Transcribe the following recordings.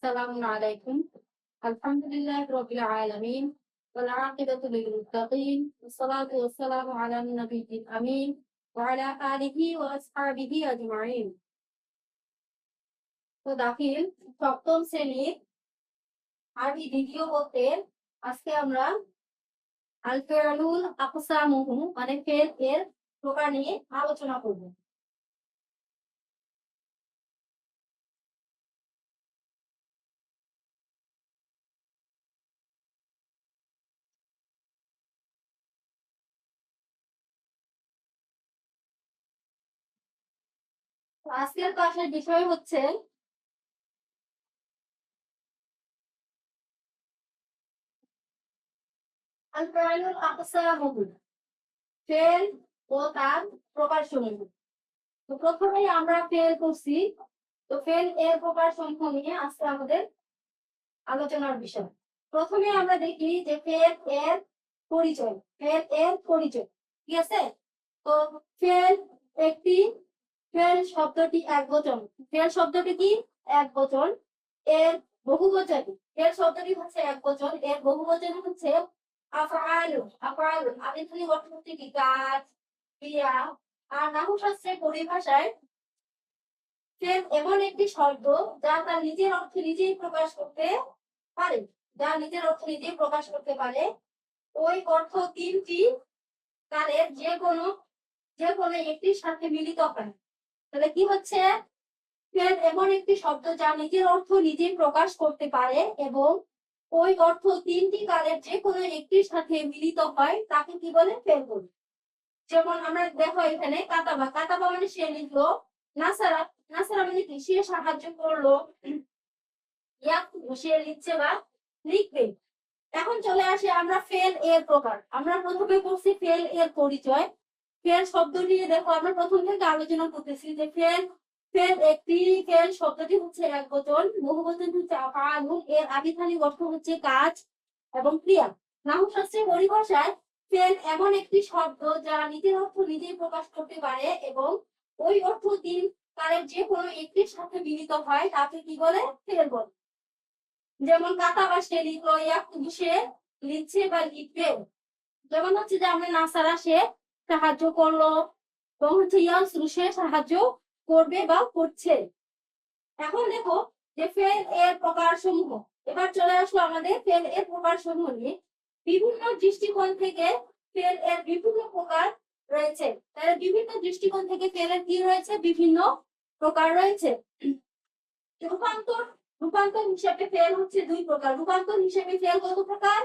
السلام عليكم. الحمد لله رب العالمين والعاقبة للمتقين والصلاة والسلام على النبي الأمين وعلى آله وأصحابه أجمعين. তো দাখিল সপ্তম শ্রেণীর আরবি দ্বিতীয় বলতে আজকে আমরা আল ফিআলুল আকসামুহু মানে ফেল এর প্রকার নিয়ে আলোচনা করব। আজকের ক্লাসের বিষয় হচ্ছে আল ফিআলুল আকসামুহু ফেল ও তার প্রকারসমূহ। তো প্রথমেই আমরা ফেল করছি, তো ফেল এর প্রকারসমূহ নিয়ে আজকে আমাদের আলোচনার বিষয়। প্রথমে আমরা দেখি যে ফেল এর পরিচয়। ফেল এর পরিচয় ঠিক আছে। তো ফেল একটি ফেল শব্দটি একবচন। ফেল শব্দটি কি একবচন। এর বহুবচন ফেল শব্দটি হচ্ছে একবচন, এর বহুবচন হচ্ছে আফআলু। আফআলু আবিধানিক অর্থ হচ্ছে কি কাজ, ক্রিয়া। আর নাহু শাস্ত্রের পরিভাষায় ফেল এমন একটি শব্দ যা তার নিজের অর্থ নিজেই প্রকাশ করতে পারে। যা নিজের অর্থ নিজেই প্রকাশ করতে পারে। ওই অর্থ তিনটি কালের যে কোনো একটির সাথে মিলিত হয়। তাহলে কি হচ্ছে, ফেল এমন একটি শব্দ যা নিজের অর্থ নিজেই প্রকাশ করতে পারে এবং ওই অর্থ তিনটি কালের যে কোনো একটির সাথে মিলিত হয়, তাকে কি বলে ফেল বলে। যেমন আমরা দেখো এখানে কাতাবা। কাতাবা মানে সে লিখলো। নাসারা, নাসারা মানে কি সে সাহায্য করলো। সে লিখছে বা লিখবে। এখন চলে আসে আমরা ফেল এর প্রকার। আমরা প্রথমে করছি ফেল এর পরিচয়। ফেল শব্দ নিয়ে দেখো আমরা প্রথম থেকে আলোচনা করতেছি যে ফেল ফেল একটি ফেল শব্দটি হচ্ছে একবচন, বহুবচন হচ্ছে আফআলুন। এর আবিধানিক অর্থ হচ্ছে কাজ এবং ক্রিয়া। নাহু শাস্ত্রের পরিভাষায় ফেল এমন একটি শব্দ যা নিজের অর্থ নিজেই প্রকাশ করতে পারে এবং ওই অর্থ তিন কালের যে কোনো একটির সাথে মিলিত হয়, তাকে কি বলে ফেল বলে। যেমন কাতাবা সে লিখলো, ইয়াকতুবু সে লিখছে বা লিখবে। যেমন হচ্ছে যে আমরা নাসারা সে সাহায্য করলো এবং হচ্ছে ইয়ানসুরু সে সাহায্য করবে বা করছে। এখন দেখো যে ফেল এর প্রকার সমূহ। এবার চলে আসলো আমাদের ফেল এর প্রকার সমূহ নিয়ে। বিভিন্ন দৃষ্টিকোণ থেকে ফেল এর বিভিন্ন প্রকার রয়েছে। তাহলে বিভিন্ন দৃষ্টিকোণ থেকে ফেল এর কি রয়েছে, বিভিন্ন প্রকার রয়েছে। রূপান্তর রূপান্তর হিসেবে ফেল হচ্ছে দুই প্রকার। রূপান্তর হিসেবে ফেল কত প্রকার,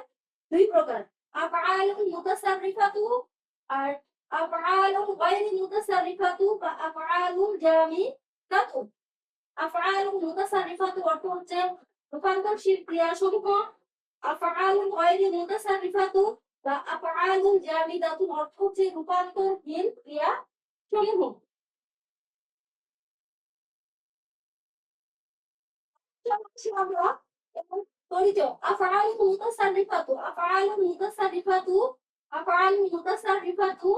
দুই প্রকার। আফআলুল মুতাসাররিফাতু আর আফআলুল গায়রি মুতাসাররিফাতু বা আফআলুল জামিদাতু। আফআলুল মুতাসাররিফাতু অর্থ হচ্ছে রূপান্তরশীল ক্রিয়াসমূহ। আফআলুল গায়রি মুতাসাররিফাতু বা আফআলুল জামিদাতু অর্থ হচ্ছে রূপান্তরহীন ক্রিয়াসমূহ। আমরা পরিচয় আফআলুল মুতাসাররিফাতু। আফআলুল মুতাসাররিফাতু আফআলুল মুতাসাররিফাতু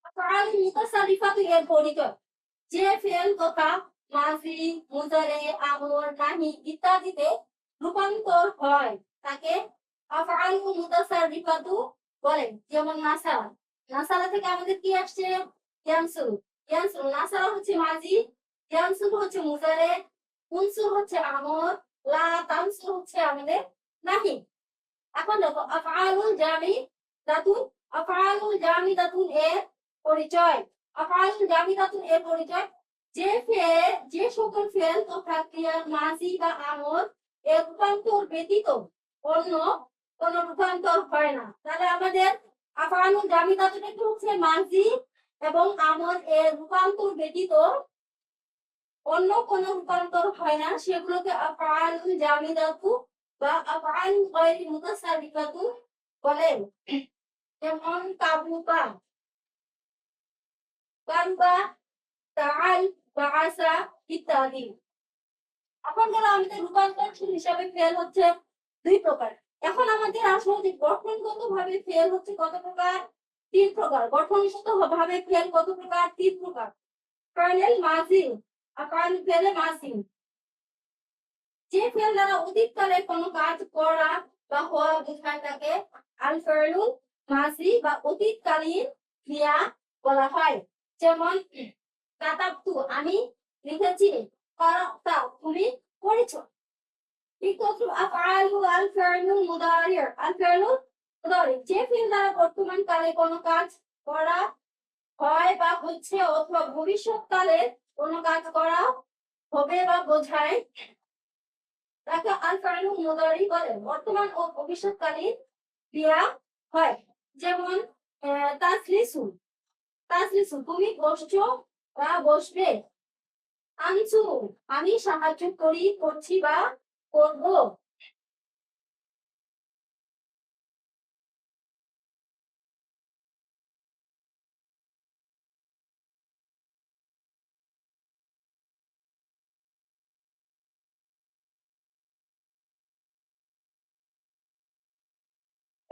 আফআলুল মুতাসাররিফাতু এর পরিচয় যে ফেল তথা মাজি, মুজারে, আমর, নাহি ইত্যাদিতে রূপান্তর হয় তাকে আফআলুল মুতাসাররিফাতু বলে। যেমন নাসারা। নাসারা থেকে আমাদের কি আসছে, ইয়ানসুরু। ইয়ানসুরু নাসারা হচ্ছে মাজি, ইয়ানসুরু হচ্ছে মুজারে, উনসুর হচ্ছে আমর, লা তানসুর হচ্ছে আমাদের নাহি। এখন দেখো আফআলুল জামিদাতুন। আফআলুল জামিদাতুন এর পরিচয়। আফআলুল জামিদাতুন এর পরিচয় যে সকল ফেল তথা ক্রিয়ার মাজি বা আমর এর রূপান্তর ব্যতীত অন্য কোন রূপান্তর হয় না। তাহলে আমাদের আফআলুল জামিদাতুন একটু হচ্ছে মাজি এবং আমর এর রূপান্তর ব্যতীত অন্য কোন রূপান্তর হয় না, সেগুলোকে আফআলুল জামিদাতু বা আফআলুল গায়রি মুতাসাররিফাতু বলেন। যেমন কাবুবা, কারবা, তাআল, বাআসা ইত্যাদি। এখন গেল আমাদের রূপান্তরশীল হিসাবে ফেল হচ্ছে দুই প্রকার। এখন আমাদের আসলে যে গঠনগত ভাবে ফেল হচ্ছে কত প্রকার, তিন প্রকার। গঠনগত ভাবে ফেল কত প্রকার? তিন প্রকার। ফাইনাল মাজি আর ফাইনাল ফেলে মাজি, যে ফেল দ্বারা অতীতকালে কোনো কাজ করা বা হওয়া বোঝায় তাকে আল ফাইলুল মাজি বা অতীতকালীন ক্রিয়া বলা হয়। যেমন কাতাবতু আমি লিখেছি, কারাতা তুমি পড়েছো। ইকতু আফআলু আল ফাইলুল মুদারি, আল ফাইলুল মুদারি যে ফেল দ্বারা বর্তমান কালে কোনো কাজ করা হয় বা হচ্ছে অথবা ভবিষ্যৎকালে কোনো কাজ করা হবে বা বোঝায় তাকে আল ফাইলুল মুদারি বলে। বর্তমান ও ভবিষ্যৎকালীন ক্রিয়া হয়। যেমন তাসলিসু, তাসলিসু তুমি বসছো বা বসবে। আনসু আমি সাহায্য করি, করছি বা করব।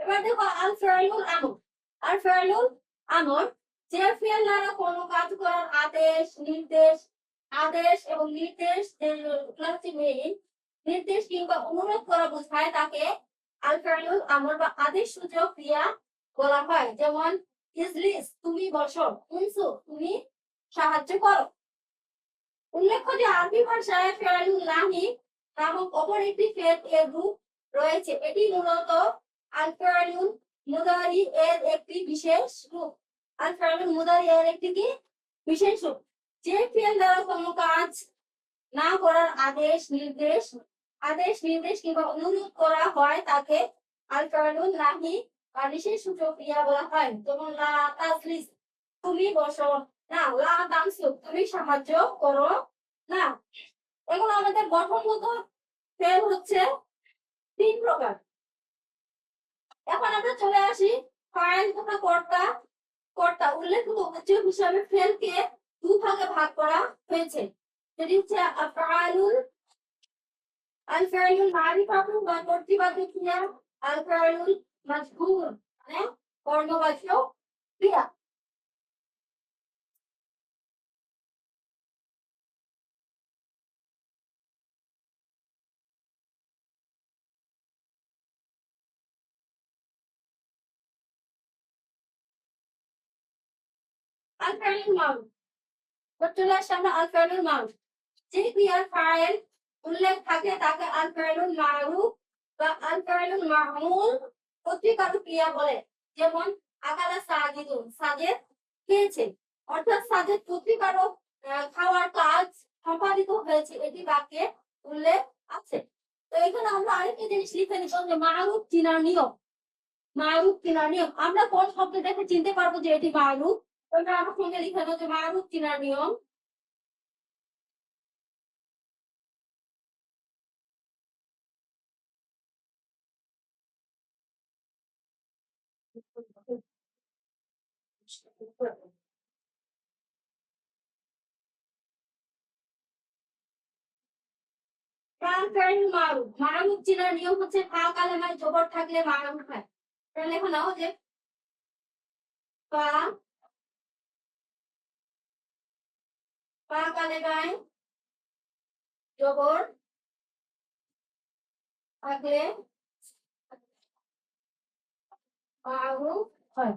এবার দেখো আল ফাইলুল আমর, আল ফাইলুল আমর যে ফেল দ্বারা কোনো কাজ করার আদেশ, নির্দেশ, আদেশ এবং নির্দেশ মেইন নির্দেশ কিংবা অনুরোধ করা বোঝায় তাকে আল ফাইলুল আমর বা আদেশ সূচক ক্রিয়া বলা হয়। যেমন ইজলিস তুমি বসো, উনসু তুমি সাহায্য করো। উল্লেখ্য যে আরবি ভাষায় ফেয়ালুল লাহি নামক অপর একটি ফেল এর রূপ রয়েছে। এটি মূলত আল ফেয়ালুল মুদারি এর একটি বিশেষ রূপ। আল ফেয়ালুল মুদারি এর একটি কি বিশেষ রূপ। যে ফেল দ্বারা কোনো কাজ না করার আদেশ, নির্দেশ, আদেশ নির্দেশ কিংবা অনুরোধ করা হয় তাকে আল ফেয়ালুল লাহি বা বিশেষ সূচক ক্রিয়া বলা হয়। যেমন লা তাসলিস তুমি বসো না, লা তামসু তুমি সাহায্য করো না। এগুলো আমাদের গঠনগত ফেল হচ্ছে তিন প্রকার। এখন আমরা চলে আসি ফাইল তথা কর্তা। কর্তা উল্লেখিত উদ্যোগ হিসাবে ফেলকে দুই ভাগে ভাগ করা হয়েছে। সেটি হচ্ছে আফআলুল আল ফাইলুল মারিফাতু বা কর্তৃবাচক ক্রিয়া, আল ফাইলুল মাজহুর মানে কর্মবাচক ক্রিয়া। আল ফাইলুল মারুফ, চলে আসি আমরা আল ফাইলুল মারুফ। যে ক্রিয়ার ফাইল উল্লেখ থাকে তাকে আল ফাইলুল মারুফ বা আল ফাইলুল মামুল কর্তৃকারক ক্রিয়া বলে। যেমন আকালা সাজিদুন সাজেদ খেয়েছে, অর্থাৎ সাজেদ কর্তৃকারক খাওয়ার কাজ সম্পাদিত হয়েছে, এটি বাক্যে উল্লেখ আছে। তো এখানে আমরা আরেকটি জিনিস লিখে নিব যে মারুফ চিনার নিয়ম। মারুফ চিনার নিয়ম আমরা কোন শব্দ দেখে চিনতে পারবো যে এটি মারুফ? আমরা আমার সঙ্গে লিখে দেবো যে মারুফ চিনার নিয়ম। মারুফ, মারুফ চেনার নিয়ম হচ্ছে ফা কালেমায় জবর থাকলে মারুফ হয়। তাহলে লেখো নাও যে ফা, ফা কালেমায় জবর থাকলে মারুফ হয়।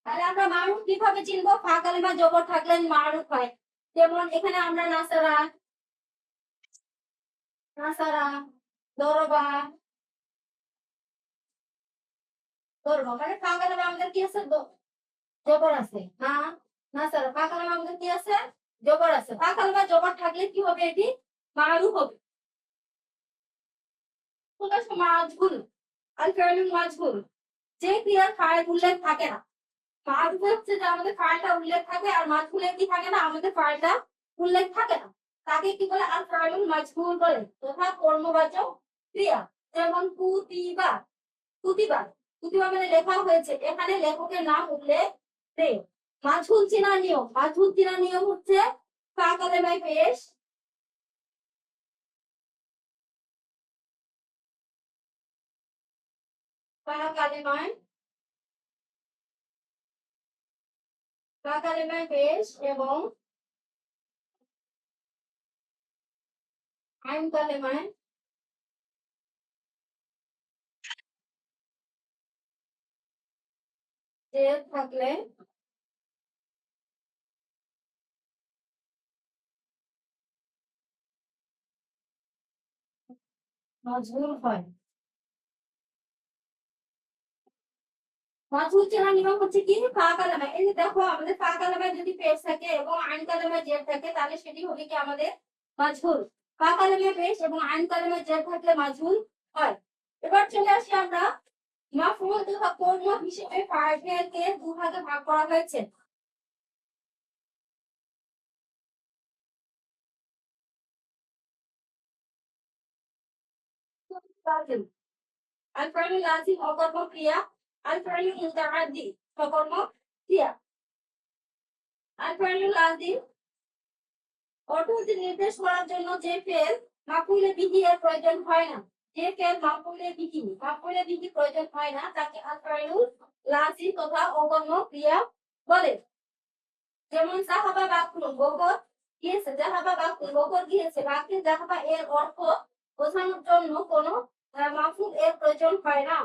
তাহলে আমরা মারুফ কিভাবে চিনবো? ফা কালেমায় জবর থাকলে মারুফ হয়। যেমন এখানে আমরা নাসারা, নাসারা, দরবা, দরবা মানে ফা কালেমায় আমাদের কি আছে? জবর আছে। না নাসারা ফা কালেমায় আমাদের কি আছে? জবর আছে। ফা কালেমায় জবর থাকলে কি হবে? এটি মারুফ হবে। মাজহুল, আল ফাইলুল মাজহুল যে ক্রিয়ার ফাইল উল্লেখ থাকে না। মারুফ হচ্ছে যে আমাদের ফাইলটা উল্লেখ থাকে, আর মাজহুলে কি থাকে না, আমাদের ফাইলটা উল্লেখ থাকে না, তাকে কি বলে? আল ফাইলুল মাজহুল বলে তথা কর্মবাচক ক্রিয়া। যেমন কুতিবা, কুতিবা, কুতিবা মানে লেখা হয়েছে, এখানে লেখকের নাম উল্লেখ নেই। মাজহুল চেনার নিয়ম, মাজহুল চেনার নিয়ম হচ্ছে ফা কালেমায় পেশ ফা কালেমায় পেশ এবং আইন কালেমায় জের থাকলে মজবুর হয়। মজবুর চেনার নিয়ম হচ্ছে কি, ফা কালেমা, এই যে দেখো আমাদের ফা কালেমায় যদি পেশ থাকে এবং আইন কালেমায় জের থাকে তাহলে সেটি হবে কি আমাদের মাজহুর। ফা কালেমায় পেশ এবং আইন কালেমায় জের থাকলে মাজহুর হয়। এবার চলে আসি আমরা মাফউল তথা কর্ম হিসেবে ফাইলকে দুভাগে ভাগ করা হয়েছে। লাজিম, আল ফাইলুল লাজিম অকর্ম ক্রিয়া, আল ফাইলুল মুতাআদ্দি সকর্ম ক্রিয়া। আল ফাইলুল লাজিম অর্থনীতি নির্দেশ করার জন্য যে ফেল মাফউলে বিহি এর প্রয়োজন হয় না, যে ফেল মাফউলে বিহি প্রয়োজন হয় না তাকে আল ফাইলুল লাজিম তথা অকর্ম ক্রিয়া বলে। যেমন জাহাবা বাকরুন, বকর গিয়েছে, জাহাবা বাকরুন বকর গিয়েছে, বাকি জাহাবা এর অর্থ বোঝানোর জন্য কোনো মাফউল এর প্রয়োজন হয় না।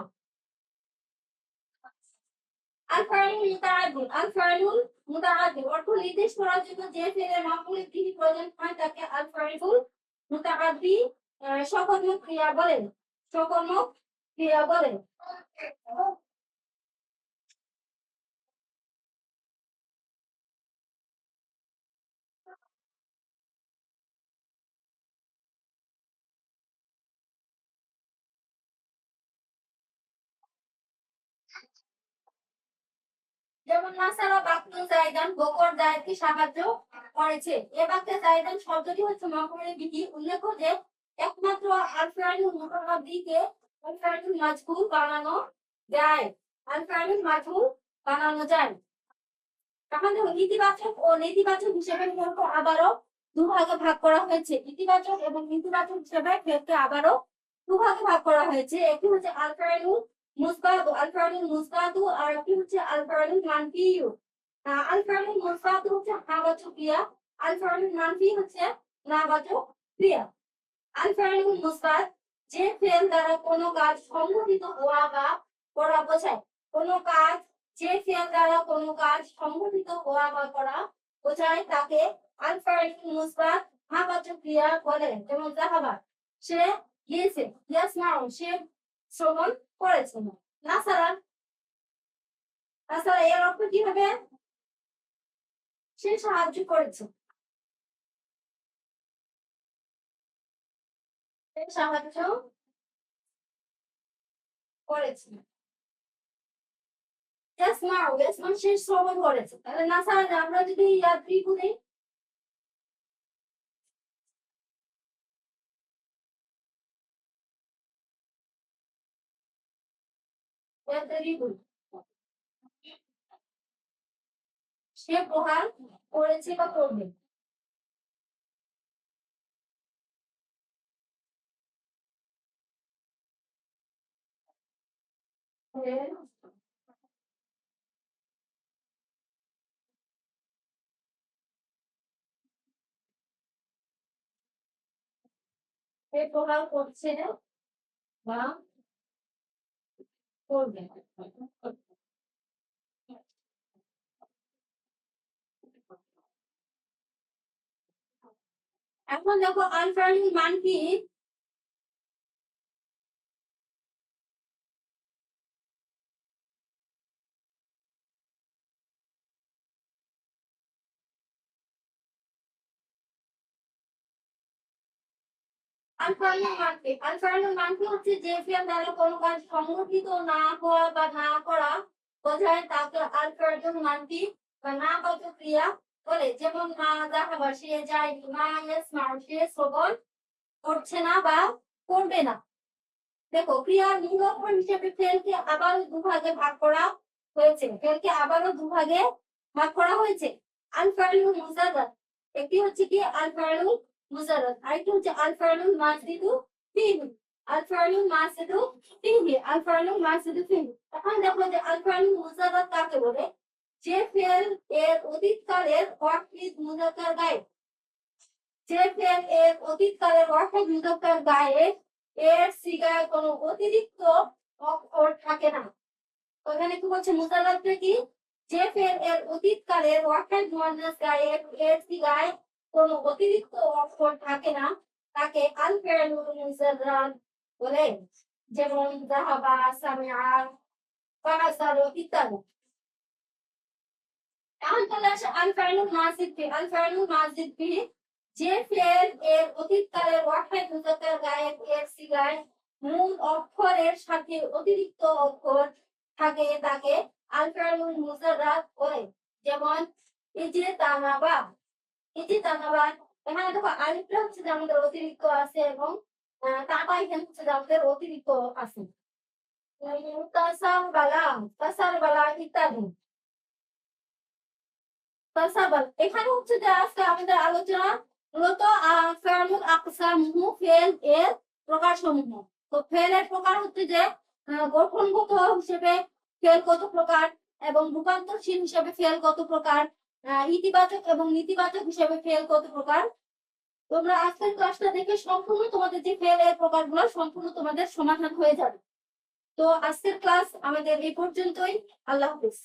আল ফাইলুল মুতাআদ্দি, আল ফাইলুল মুতাআদ্দি অর্থ নির্দেশ করার জন্য যে ফেলের মাফউলের বিহি প্রয়োজন হয় তাকে আল ফাইলুল মুতাআদ্দি সকর্মক ক্রিয়া বলেন, সকর্মক ক্রিয়া বলেন। যেমন নাসারা বাকরুন জাইদান, বকর জায়েদকে সাহায্য করেছে। এ বাক্যে জাইদান শব্দটি হচ্ছে মাফউলের বিহি। উল্লেখ্য যে একমাত্র আল ফাইলুল মুতাআদ্দিকে আল ফাইলুল মাজহুর বানানো যায়, আল ফাইলুল মাজহুর বানানো যায়। তাহলে ইতিবাচক ও নেতিবাচক হিসেবে ফেলকে আবারও দুভাগে ভাগ করা হয়েছে। ইতিবাচক এবং নেতিবাচক হিসেবে ফেলকে আবারও দুভাগে ভাগ করা হয়েছে। একটি হচ্ছে আল ফাইলুল মুসবাতু, আল ফাইলুল মুসবাতু, আর একটি হচ্ছে আল ফাইলুল মানফিউ। আল ফাইলুল মুসবাতু হচ্ছে হ্যাঁবাচক ক্রিয়া, আল ফাইলুল মানফি হচ্ছে নাবাচক ক্রিয়া। আল ফাইলুল মুসবাত যে ফেল দ্বারা কোনো কাজ সংঘটিত হওয়া বা করা বোঝায়, কোনো কাজ যে ফেল দ্বারা কোনো কাজ সংঘটিত হওয়া বা করা বোঝায় তাকে আল ফাইলুল মুসবাত হ্যাঁবাচক ক্রিয়া বলে। যেমন জাহাবা সে গিয়েছে, ইয়াসমাউ সে শ্রবণ করেছে, নাসারা নাসারা এর অর্থ কি হবে, সে সাহায্য করেছে, সে সাহায্য করেছে। ইয়াসমাউ, ইয়াসমাউ সে শ্রবণ করেছে, তাহলে নাসারা আমরা যদি ইয়াদ্রিবু দেই, ইয়াদ্রিবু সে প্রহার করেছে বা করবে। সে প্রহার করছে বা করবে। এখন দেখো আল ফাইলুল মানফি, আল ফাইলুল মানফি, আল ফাইলুল মানফি হচ্ছে যে ফেল দ্বারা কোনো কাজ সংঘটিত না হওয়া বা না করা বোঝায় তাকে আল ফাইলুল মানফি বা না বাচক ক্রিয়া বলে। যেমন মা জাহাবা সে যায়নি, মা ইয়াসমাউ সে শ্রবণ করছে না বা করবে না। দেখো ক্রিয়ার মূল লক্ষণ হিসেবে ফেলকে আবারও দুভাগে ভাগ করা হয়েছে, ফেলকে আবারও দুভাগে ভাগ করা হয়েছে। আল ফাইলুল মুজাদাদ, একটি হচ্ছে কি আল ফাইলুল মুজাদাদ, আরেকটি হচ্ছে আল ফাইলুল মাজদিদু ফিহি। আল ফাইলুল মাসিদু ফিহি, আল ফাইলুল মাসিদু ফিহি। এখন দেখো যে আল ফাইলুল মুজাররাদ কাকে বলে? যে ফেল এর অতীতকালের ওয়াহিদ মুজাক্কার গায়েব, যে ফেল এর অতীতকালের ওয়াহিদ মুজাক্কার গায়েব এর সিগায় কোনো অতিরিক্ত অক্ষর থাকে না। ওখানে কি বলছে মুজাররাদটা কি? যে ফেল এর অতীতকালের ওয়াহিদ মুয়ান্নাস গায়েব এর সিগায় কোনো অতিরিক্ত অক্ষর থাকে না, তাকে আল ফাইলুল মুজাররাদ বলে। যেমন যাহাবা, সামিআ, ফাসারু ইত্যাদি। এখন চলে আসে আল ফাইলুল মাজিদ ফি, আল ফাইলুল মাজিদ ফি যে ফেল এর অতীতকালের ওয়াহিদ মুজাক্কার গায়েব এর সিগায় মূল অক্ষরের সাথে অতিরিক্ত অক্ষর থাকে, তাকে আল ফাইলুল মুজাররাদ বলে। যেমন ইজতানাবা, ইজতানাবা। এখানে দেখো আলিফটা হচ্ছে যে আমাদের অতিরিক্ত আছে এবং তাটা এখানে হচ্ছে যে আমাদের অতিরিক্ত আছে। তাসারবালা, তাসারবালা ইত্যাদি। তাসাবাল এখানে হচ্ছে যে আজকে আমাদের আলোচনা মূলত ফেলুল আকসামহু, ফেল এর প্রকারসমূহ। তো ফেল এর প্রকার হচ্ছে যে গঠনগত হিসেবে ফেল কত প্রকার এবং রূপান্তরশীল হিসেবে ফেল কত প্রকার, ইতিবাচক এবং নেতিবাচক হিসেবে ফেল কত প্রকার। তোমরা আজকের ক্লাসটা দেখে সম্পূর্ণ তোমাদের যে ফেল এর প্রকারগুলো সম্পূর্ণ তোমাদের সমাধান হয়ে যাবে। তো আজকের ক্লাস আমাদের এই পর্যন্তই। আল্লাহ হাফেজ।